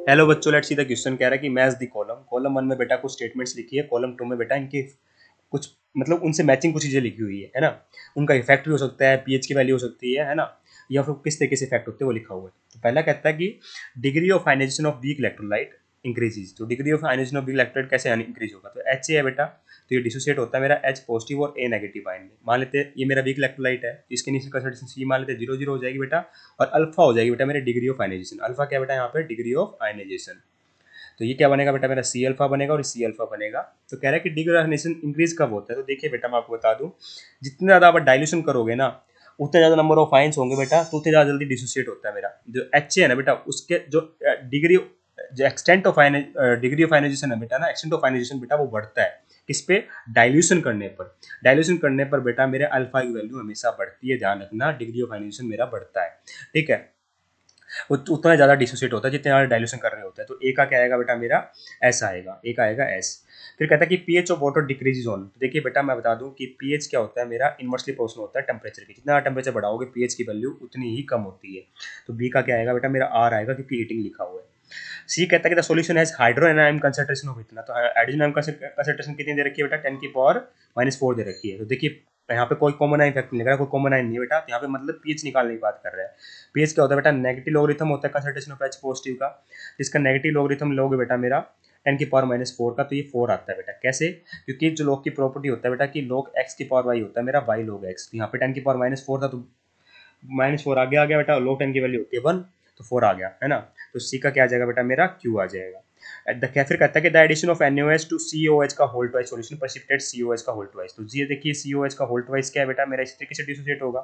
Hello बच्चों, let's see the question. कह रहा है कि मैच द कॉलम। कॉलम 1 में बेटा कुछ स्टेटमेंट्स लिखी है, कॉलम 2 में बेटा इनके कुछ मतलब उनसे मैचिंग कुछ चीज़ें लिखी हुई है ना। उनका इफेक्ट भी हो सकता है, पीएच की वैल्यू हो सकती है ना, या फिर किस तरीके से इफेक्ट होते हैं वो लिखा हुआ है। तो पहला कहता है कि degree of ionisation of weak electrolyte increases. तो degree of ionisation of weak electrolyte कैसे इंक्रीज होगा? तो एच है बेटा, तो ये डिसोसिएट होता है मेरा एच पॉजिटिव और ए नेगेटिव आयन में। मान लेते हैं ये मेरा वीक इलेक्ट्रोलाइट है, इसके नीचे कंसंट्रेशन सी मान लेते हैं 0 0 हो जाएगी बेटा, और अल्फा हो जाएगी बेटा मेरी डिग्री ऑफ आयनाइजेशन। अल्फा क्या बेटा यहाँ पे डिग्री ऑफ आयनाइजेशन। तो ये क्या बनेगा बेटा मेरा सी अल्फा बनेगा, और सी अल्फा बनेगा। तो कह रहा है कि डिग्रेडेशन इंक्रीज कब होता है? तो देखिए बेटा मैं आपको बता दूं, जितने ज़्यादा आप डाइल्यूशन करोगे ना, उतने ज़्यादा नंबर ऑफ आयंस होंगे बेटा, तो उतने ज़्यादा जल्दी डिसोसिएट होता है मेरा जो एच है ना बेटा, उसके जो डिग्री जो extent of degree of ionization है बेटा ना, एक्सटेंट ऑफ आयनाइजेशन बेटा वो बढ़ता है किस पे? डाइल्यूशन करने पर। डाइल्यूशन करने पर बेटा मेरे अल्फा की वैल्यू हमेशा बढ़ती है, ध्यान रखना, डिग्री ऑफ आयनाइजेशन मेरा बढ़ता है। ठीक है, उतना ज़्यादा डिसोसिएट होता है जितने ज़्यादा डाइल्यूशन कर रहे होते हैं। तो ए का क्या आएगा बेटा मेरा? एस आएगा, ए का आएगा एस। फिर कहता है कि pH of water decreases on. तो देखिए बेटा मैं बता दूं कि पीएच क्या होता है मेरा, इनवर्सली प्रोपोर्शनल होता है टेम्परेचर के। जितना टेम्परेचर बढ़ाओगे पीएच की वैल्यू उतनी ही कम होती है। तो बी का क्या आएगा बेटा मेरा? आर आएगा, क्योंकि हीटिंग लिखा हुआ है। सी कहता है कि the solution has hydrogen ion concentration of इतना। तो हाइड्रोजन आयन कंसंट्रेशन कितनी दे रखी है बेटा? 10⁻⁻⁴ दे रखी है। तो देखिए यहाँ पे कोई कॉमन आयन इफेक्ट नहीं लग रहा, कोई कॉमन आयन नहीं है बेटा। तो यहाँ पे मतलब पीएच निकालने की बात कर रहा है। पीएच क्या होता है बेटा? नेगेटिव लॉगरिथम होता है कंसंट्रेशन ऑफ एच पॉजिटिव का। जिसका नेगेटिव लॉगरिथम लोगे बेटा मेरा 10⁻⁻⁴ का, तो ये 4 आता है बेटा। कैसे? क्योंकि जो लॉग की प्रॉपर्टी होता है बेटा कि log x की पावर y होता है मेरा y log x। तो यहाँ पे 10⁻⁻⁴ था, तो -4 आगे आ गया बेटा। log 10 की वैल्यू होती है 1, तो 4 आ गया है ना। तो सी का क्या आ जाएगा बेटा मेरा? q आ जाएगा। फिर कहता है कि the addition of NaOH to COH का whole twice solution precipitate COH का होल ट्वाइस। तो ये देखिए COH का होल ट्वाइस क्या है बेटा मेरा? इस तरीके से डिसोसिएट होगा,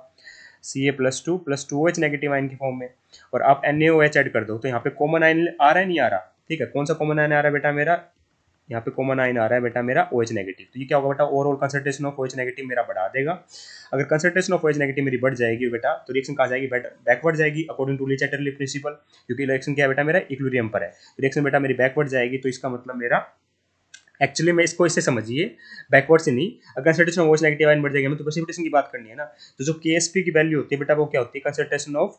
Ca+2 plus 2OH negative ion की फॉर्म में, और आप NaOH ऐड कर दो। तो यहाँ पे कॉमन आयन आ रहा है नहीं आ रहा? ठीक है, कौन सा कॉमन आयन आ रहा है बेटा मेरा? यहाँ पे कॉमन आयन आ रहा है बेटा मेरा OH नेगेटिव। तो ये क्या होगा बेटा? Overall concentration of OH negative मेरा बढ़ा देगा। अगर कंसंट्रेशन ऑफ OH नेगेटिव मेरी बढ़ जाएगी बेटा, तो रिएक्शन कहाँ जाएगी? बैकवर्ड जाएगी अकॉर्डिंग टू ली प्रिंसिपल, क्योंकि रिएक्शन क्या है बेटा मेरा? इक्विलिब्रियम पर है। रिएक्शन बेटा मेरी बैकवर्ड जाएगी, तो इसका मतलब मेरा एक्चुअली में इसको इससे समझिए, बैकवर्ड से नहीं। अगर concentration of OH negative ion बढ़ जाएगी, हमें तो प्रेसिपिटेशन की बात करनी है ना। तो जो KSP की वैल्यू होती है बेटा, वो क्या होती है? कंसंट्रेशन ऑफ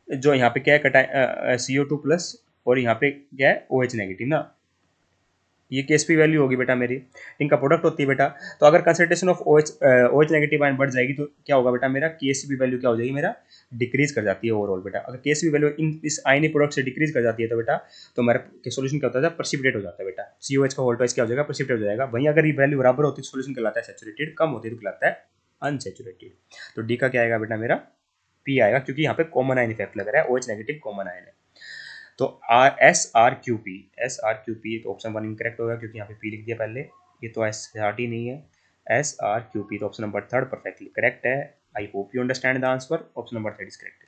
जो यहाँ पे क्या है CO2 प्लस, और यहाँ पे क्या है? OH नेगेटिव ना। ये KSP वैल्यू होगी बेटा मेरी, इनका प्रोडक्ट होती है बेटा। तो अगर concentration of OH negative ion बढ़ जाएगी, तो क्या होगा बेटा मेरा? KSP वैल्यू क्या हो जाएगी मेरा? डिक्रीज कर जाती है ओवरऑल बेटा। अगर KSP वैल्यू इस आयनी प्रोडक्ट से डिक्रीज कर जाती है तो बेटा, तो हमारा सोल्यूशन क्या होता है? प्रेसिपिटेट हो जाता है बेटा। COH का होल ट्वाइस क्या हो जाएगा? प्रेसिपिटेट हो जाएगा। वहीं अगर ये वैल्यू बराबर होती है तो सोल्यूशन कहलाता है सैचुरेटेड, कम होती है तो कहलाता है अनसैचुरेटेड। तो डी का क्या आएगा बेटा मेरा? पी आएगा, क्योंकि यहाँ पे कॉमन आयन इफेक्ट लग रहा है, OH नेगेटिव कॉमन आयन है। तो एस आर क्यू पी तो ऑप्शन 1 इनकरेक्ट होगा, क्योंकि यहाँ पे पी लिख दिया पहले। ये तो SRT नहीं है, SRQP। तो ऑप्शन नंबर 3 परफेक्टली करेक्ट है। I hope you understand the answer. Option number 3 is correct.